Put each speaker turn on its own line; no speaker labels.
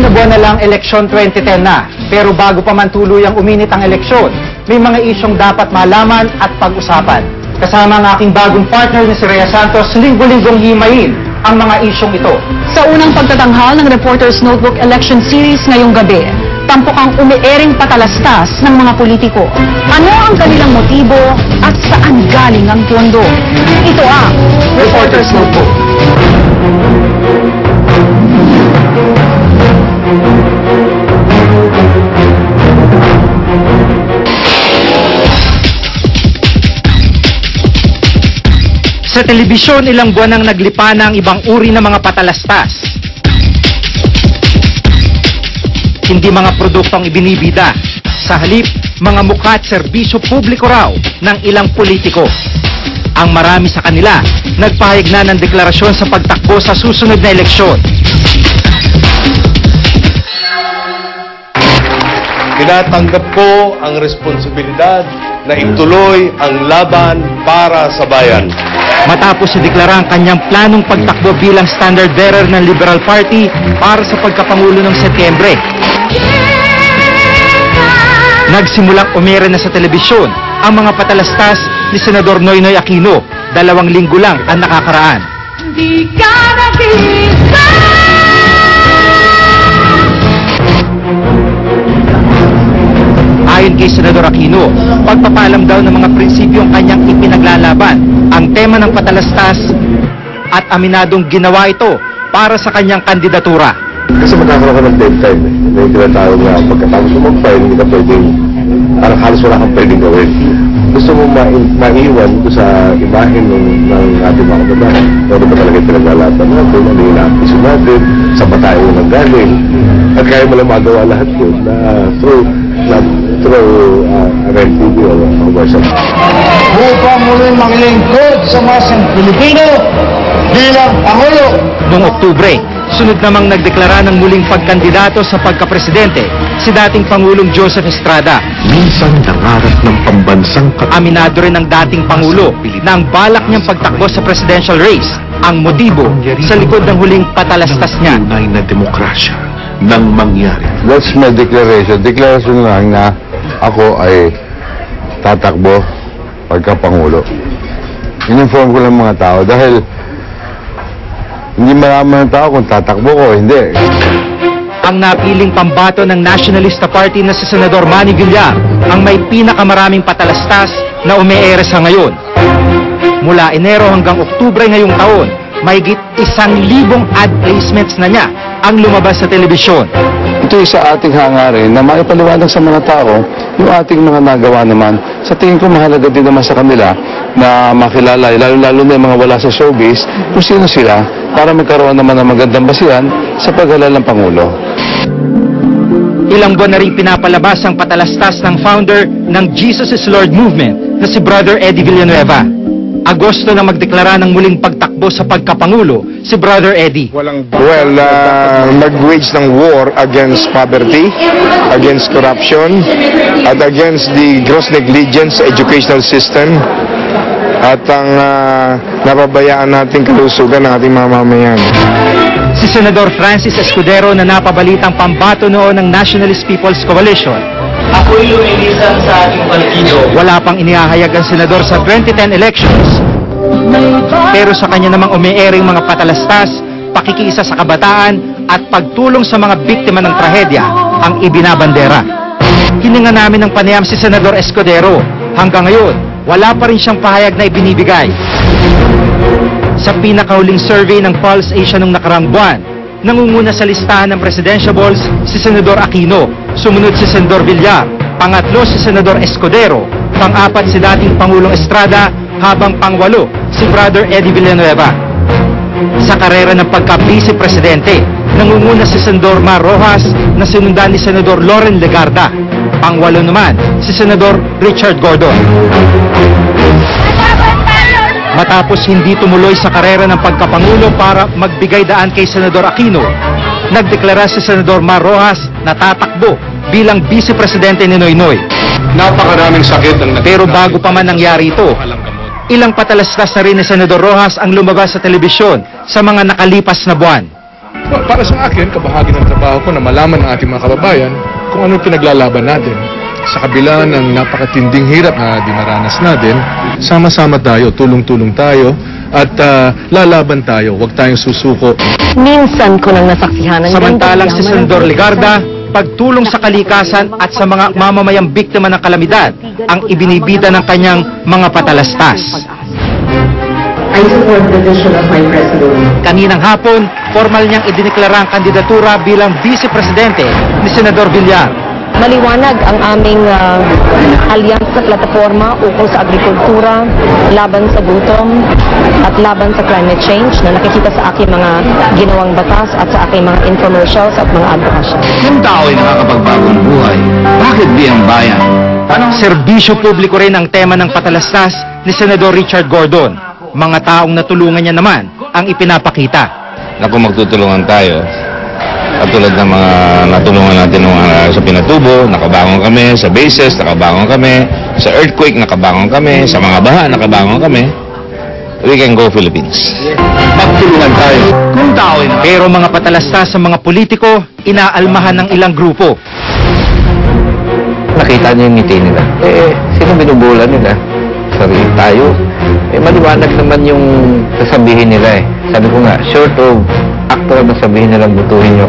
na buwan na lang eleksyon 2010 na. Pero bago pa man tuluyang uminit ang eleksyon, may mga isyong dapat malaman at pag-usapan. Kasama ang aking bagong partner na si Rhea Santos, linggo-linggong himayin ang mga isyong ito.
Sa unang pagtatanghal ng Reporter's Notebook Election Series ngayong gabi, tampok ang umiiring patalastas ng mga politiko. Ano ang kanilang motibo at saan galing ang pondo? Ito ang
Reporter's Notebook. Sa telebisyon, ilang buwan nang naglipa na ang ibang uri ng mga patalastas. Hindi mga produktong ibinibida. Sa halip, mga mukha at serbisyo publiko raw ng ilang politiko. Ang marami sa kanila, nagpahayag na ng deklarasyon sa pagtakbo sa susunod na eleksyon.
Tinatanggap ko ang responsibilidad na ituloy ang laban para sa bayan.
Matapos ideklara ang kanyang planong pagtakbo bilang standard bearer ng Liberal Party para sa pagkapangulo ng Setyembre. Nagsimulang umere na sa telebisyon ang mga patalastas ni Senador Noynoy Aquino. 2 linggo lang ang nakakaraan.
Di ka nag-iisa!
Ayon kay Senador Aquino, pagpapalam daw ng mga prinsipyong kanyang ipinaglalaban ang tema ng patalastas at aminadong ginawa ito para sa kanyang kandidatura.
Kasi magkakaroon ka ng dead time eh. May tinatawag na pagkatapos mo mag-file, hindi ka pwedeng, parang halos wala kang pwedeng gawin. Gusto mo maiwan ito sa imahin ng ating mga kababayan. Ano ba talaga pinaglalaban natin, ano yung napiso natin, sa tayo nanggaling. At kaya mo lang magawa lahat yun na through RLTV o commercial.
Upang muling maglingkod sa masang Pilipino bilang Pangulo.
Noong Oktubre, sunod namang nagdeklara ng muling pagkandidato sa pagkapresidente si dating Pangulong Joseph Estrada.
Minsan nangarap ng pambansang
Aminado rin ng dating Pangulo na ang balak niyang pagtakbo sa presidential race ang motibo sa likod ng huling patalastas niya.
tunay na demokrasya nang mangyari. That's my declaration. Declaration lang na ako ay tatakbo pagka-Pangulo. In-inform ko lang mga tao dahil hindi malaman ng tao kung tatakbo ko o hindi.
Ang napiling pambato ng Nationalista Party na si Senador Manny Villar ang may pinakamaraming patalastas na umeere sa ngayon. Mula Enero hanggang Oktubre ngayong taon, mahigit 1,000 ad placements na niya ang lumabas sa telebisyon.
Ito ay sa ating hangarin na maipaliwanag sa mga tao yung ating mga nagawa naman. Sa tingin ko mahalaga din naman sa kanila na makilala, lalo-lalo na yung mga wala sa showbiz, kung sino sila para magkaroon naman ng magandang basihan sa paghalal ng Pangulo.
Ilang buwan na rin pinapalabas ang patalastas ng founder ng Jesus is Lord movement na si Brother Eddie Villanueva. Agosto na magdeklara ng muling pagtakbo sa pagkapangulo si Brother Eddie.
Well, mag-wage ng war against poverty, against corruption, at against the gross negligence sa educational system at ang napabayaan nating kalusugan ng ating mamamayan.
Si Senador Francis Escudero na napabalitang pambato noon ng Nationalist People's Coalition.
Ako'y lumilisan sa ating partido.
Wala pang inihahayag ang senador sa 2010 elections. Pero sa kanya namang umiiring mga patalastas, pakikiisa sa kabataan at pagtulong sa mga biktima ng trahedya ang ibinabandera. Hininga namin ng panayam si Senador Escudero. Hanggang ngayon, wala pa rin siyang pahayag na ibinibigay. Sa pinakahuling survey ng Pulse Asia noong nakarang buwan, nangunguna sa listahan ng presidentiables si Senador Aquino, sumunod si Senador Villar, pangatlo si Senador Escudero, pang-apat si dating Pangulong Estrada, habang pang-walo si Brother Eddie Villanueva. Sa karera ng pagka-vice presidente, nangunguna si Senador Mar Rojas na sinundan ni Senador Loren Legarda, pang-walo naman si Senador Richard Gordon. Matapos hindi tumuloy sa karera ng pagkapangulo para magbigay daan kay Senador Aquino, nagdeklara si Senador Mar Rojas na tatakbo bilang vice-presidente ni Noynoy.
Napakaraming sakit ang
Pero bago pa man nangyari ito, ilang patalastas na rin ni Senador Rojas ang lumabas sa telebisyon sa mga nakalipas na buwan.
Para sa akin, kabahagi ng trabaho ko na malaman ng ating mga kababayan kung ano pinaglalaban natin. Sa kabila ng napakatinding hirap na dinaranas natin, sama-sama tayo, tulong-tulong tayo, at lalaban tayo. Huwag tayong susuko.
Minsan ko nang nasaksihan ng
Samantalang si Senador Ligarda, pagtulong sa kalikasan at sa mga mamamayang biktima ng kalamidad ang ibinibida ng kanyang mga patalastas.
I support the vision of my president.
Kaninang hapon, formal niyang idineklara ang kandidatura bilang vice-presidente ni Senador Villar.
Maliwanag ang aming alyansa sa plataforma ukol sa agrikultura, laban sa gutom, at laban sa climate change na nakikita sa aking mga ginawang batas at sa aking mga infomercials at mga advocacy.
Yung tao ay nakakapagbagong buhay. Bakit di ang bayan?
Serbisyo publiko rin ang tema ng patalastas ni Senador Richard Gordon. Mga taong natulungan niya naman ang ipinapakita.
Naku, magtutulungan tayo. Katulad ng mga natulungan natin sa Pinatubo, nakabangon kami, sa bases, nakabangon kami, sa earthquake, nakabangon kami, sa mga baha, nakabangon kami. We can go Philippines.
Magtulungan tayo. Kung tao ay
Pero mga patalastas sa mga politiko, inaalmahan ng ilang grupo.
Nakita niyo yung ngiti nila. Sino binubulan nila? Sarili tayo. Maliwanag naman yung sasabihin nila eh. Sabi ko nga, short of actual na sabihin nilang butuhin niyo.